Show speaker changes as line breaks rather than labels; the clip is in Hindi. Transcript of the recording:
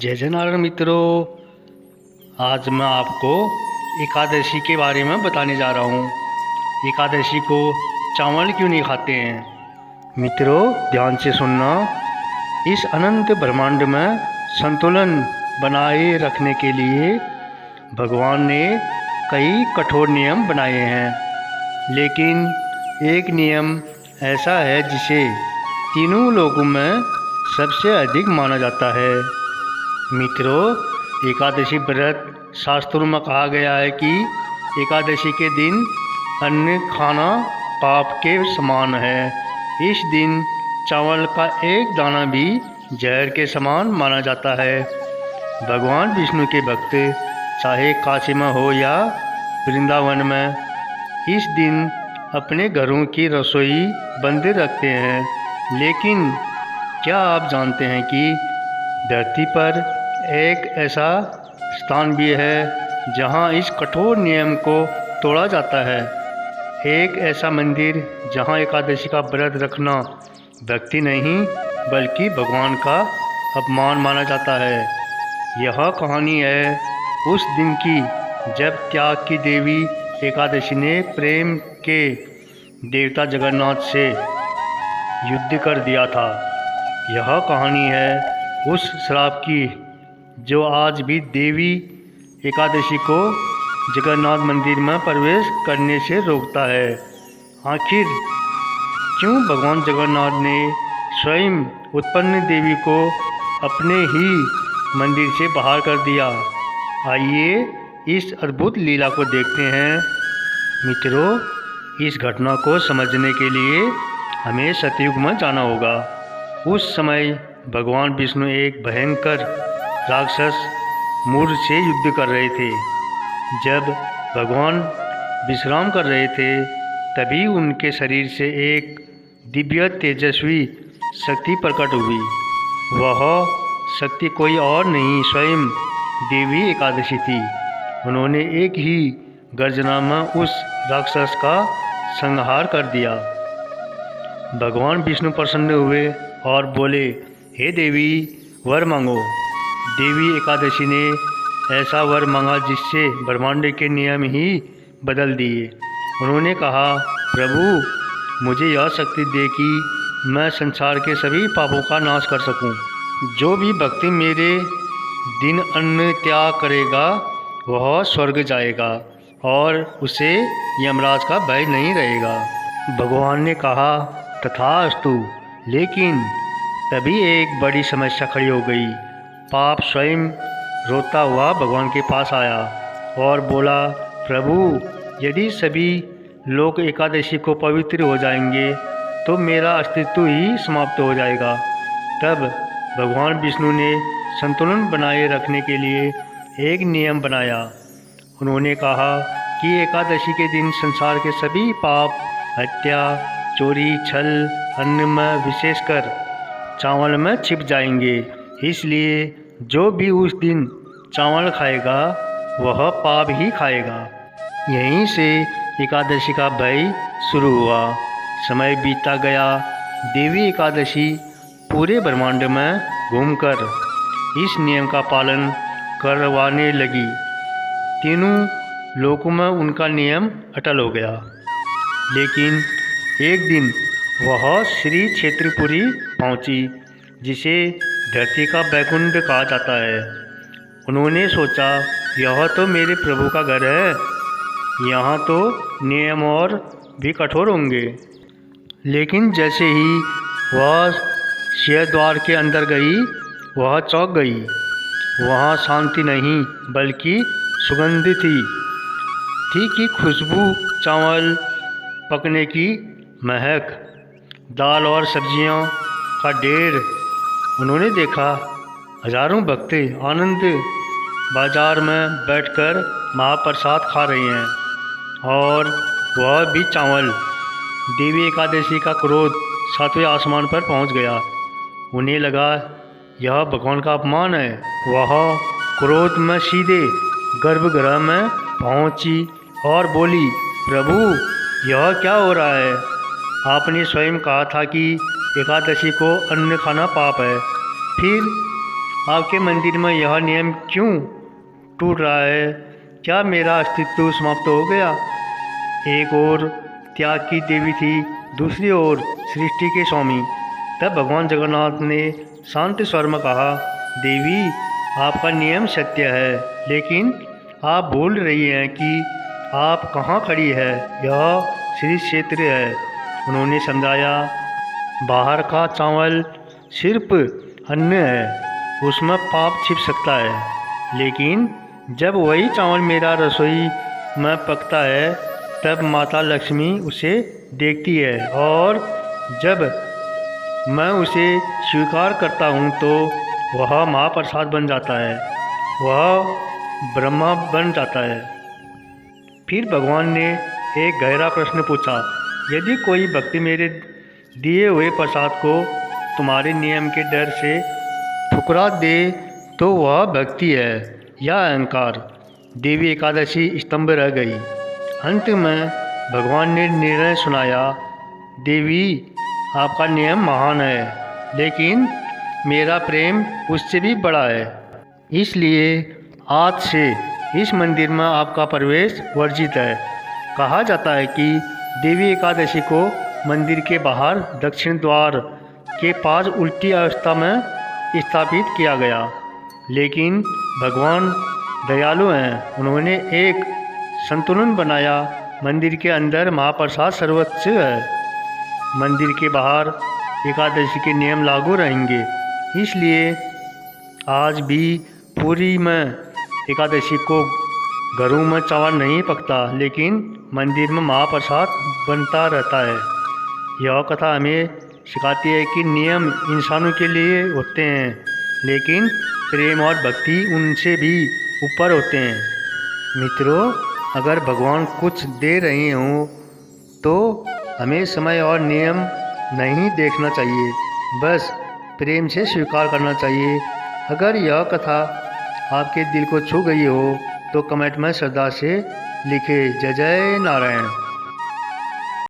जय जय नारायण मित्रों। आज मैं आपको एकादशी के बारे में बताने जा रहा हूँ। एकादशी को चावल क्यों नहीं खाते हैं? मित्रों ध्यान से सुनना। इस अनंत ब्रह्मांड में संतुलन बनाए रखने के लिए भगवान ने कई कठोर नियम बनाए हैं, लेकिन एक नियम ऐसा है जिसे तीनों लोगों में सबसे अधिक माना जाता है। मित्रों, एकादशी व्रत शास्त्रों में कहा गया है कि एकादशी के दिन अन्न खाना पाप के समान है। इस दिन चावल का एक दाना भी जहर के समान माना जाता है। भगवान विष्णु के भक्त चाहे काशी में हो या वृंदावन में, इस दिन अपने घरों की रसोई बंद रखते हैं। लेकिन क्या आप जानते हैं कि धरती पर एक ऐसा स्थान भी है जहां इस कठोर नियम को तोड़ा जाता है? एक ऐसा मंदिर जहां एकादशी का व्रत रखना भक्ति नहीं बल्कि भगवान का अपमान माना जाता है। यह कहानी है उस दिन की जब त्याग की देवी एकादशी ने प्रेम के देवता जगन्नाथ से युद्ध कर दिया था। यह कहानी है उस श्राप की जो आज भी देवी एकादशी को जगन्नाथ मंदिर में प्रवेश करने से रोकता है। आखिर क्यों भगवान जगन्नाथ ने स्वयं उत्पन्न देवी को अपने ही मंदिर से बाहर कर दिया? आइए इस अद्भुत लीला को देखते हैं। मित्रों, इस घटना को समझने के लिए हमें सतयुग में जाना होगा। उस समय भगवान विष्णु एक भयंकर राक्षस मूर से युद्ध कर रहे थे। जब भगवान विश्राम कर रहे थे तभी उनके शरीर से एक दिव्य तेजस्वी शक्ति प्रकट हुई। वह शक्ति कोई और नहीं, स्वयं देवी एकादशी थी। उन्होंने एक ही गर्जना में उस राक्षस का संहार कर दिया। भगवान विष्णु प्रसन्न हुए और बोले, हे देवी, वर मांगो। देवी एकादशी ने ऐसा वर मांगा जिससे ब्रह्मांड के नियम ही बदल दिए। उन्होंने कहा, प्रभु, मुझे यह शक्ति दे कि मैं संसार के सभी पापों का नाश कर सकूं। जो भी भक्ति मेरे दिन अन्न त्याग करेगा वह स्वर्ग जाएगा और उसे यमराज का भय नहीं रहेगा। भगवान ने कहा, तथास्तु। लेकिन तभी एक बड़ी समस्या खड़ी हो गई। पाप स्वयं रोता हुआ भगवान के पास आया और बोला, प्रभु, यदि सभी लोग एकादशी को पवित्र हो जाएंगे तो मेरा अस्तित्व ही समाप्त हो जाएगा। तब भगवान विष्णु ने संतुलन बनाए रखने के लिए एक नियम बनाया। उन्होंने कहा कि एकादशी के दिन संसार के सभी पाप, हत्या, चोरी, छल, अन्न में विशेषकर चावल में छिप जाएंगे। इसलिए जो भी उस दिन चावल खाएगा वह पाप ही खाएगा। यहीं से एकादशी का भय शुरू हुआ। समय बीतता गया। देवी एकादशी पूरे ब्रह्मांड में घूमकर इस नियम का पालन करवाने लगी। तीनों लोकों में उनका नियम अटल हो गया। लेकिन एक दिन वह श्री क्षेत्रपुरी पहुंची, जिसे धरती का बैकुंठ कहा जाता है। उन्होंने सोचा, यह तो मेरे प्रभु का घर है, यहाँ तो नियम और भी कठोर होंगे। लेकिन जैसे ही वह सिंहद्वार के अंदर गई वह चौंक गई। वहाँ शांति नहीं बल्कि सुगंध थी कि खुशबू, चावल पकने की महक, दाल और सब्जियों का ढेर। उन्होंने देखा हजारों भक्त आनंद बाजार में बैठकर महाप्रसाद खा रहे हैं और वह भी चावल। देवी एकादशी का क्रोध सातवें आसमान पर पहुंच गया। उन्हें लगा यह भगवान का अपमान है। वह क्रोध में सीधे गर्भगृह में पहुंची और बोली, प्रभु, यह क्या हो रहा है? आपने स्वयं कहा था कि एकादशी को अन्न खाना पाप है। फिर आपके मंदिर में यह नियम क्यों टूट रहा है? क्या मेरा अस्तित्व समाप्त हो गया? एक ओर त्याग की देवी थी, दूसरी ओर सृष्टि के स्वामी। तब भगवान जगन्नाथ ने शांत स्वर में कहा, देवी, आपका नियम सत्य है, लेकिन आप भूल रही हैं कि आप कहाँ खड़ी है। यह श्री क्षेत्र है। उन्होंने समझाया, बाहर का चावल सिर्फ अन्न है, उसमें पाप छिप सकता है, लेकिन जब वही चावल मेरा रसोई में पकता है तब माता लक्ष्मी उसे देखती है, और जब मैं उसे स्वीकार करता हूँ तो वह महाप्रसाद बन जाता है, वह ब्रह्मा बन जाता है। फिर भगवान ने एक गहरा प्रश्न पूछा, यदि कोई व्यक्ति मेरे दिए हुए प्रसाद को तुम्हारे नियम के डर से ठुकरा दे तो वह भक्ति है या अहंकार? देवी एकादशी स्तंभ रह गई। अंत में भगवान ने निर्णय सुनाया, देवी, आपका नियम महान है, लेकिन मेरा प्रेम उससे भी बड़ा है। इसलिए आज से इस मंदिर में आपका प्रवेश वर्जित है। कहा जाता है कि देवी एकादशी को मंदिर के बाहर दक्षिण द्वार के पास उल्टी अवस्था में स्थापित किया गया, लेकिन भगवान दयालु हैं, उन्होंने एक संतुलन बनाया। मंदिर के अंदर महाप्रसाद सर्वोच्च है, मंदिर के बाहर एकादशी के नियम लागू रहेंगे। इसलिए आज भी पुरी में एकादशी को घरों में चावल नहीं पकता, लेकिन मंदिर में महाप्रसाद बनता रहता है। यह कथा हमें सिखाती है कि नियम इंसानों के लिए होते हैं, लेकिन प्रेम और भक्ति उनसे भी ऊपर होते हैं। मित्रों, अगर भगवान कुछ दे रहे हों तो हमें समय और नियम नहीं देखना चाहिए, बस प्रेम से स्वीकार करना चाहिए। अगर यह कथा आपके दिल को छू गई हो तो कमेंट में श्रद्धा से लिखें। जय जय नारायण।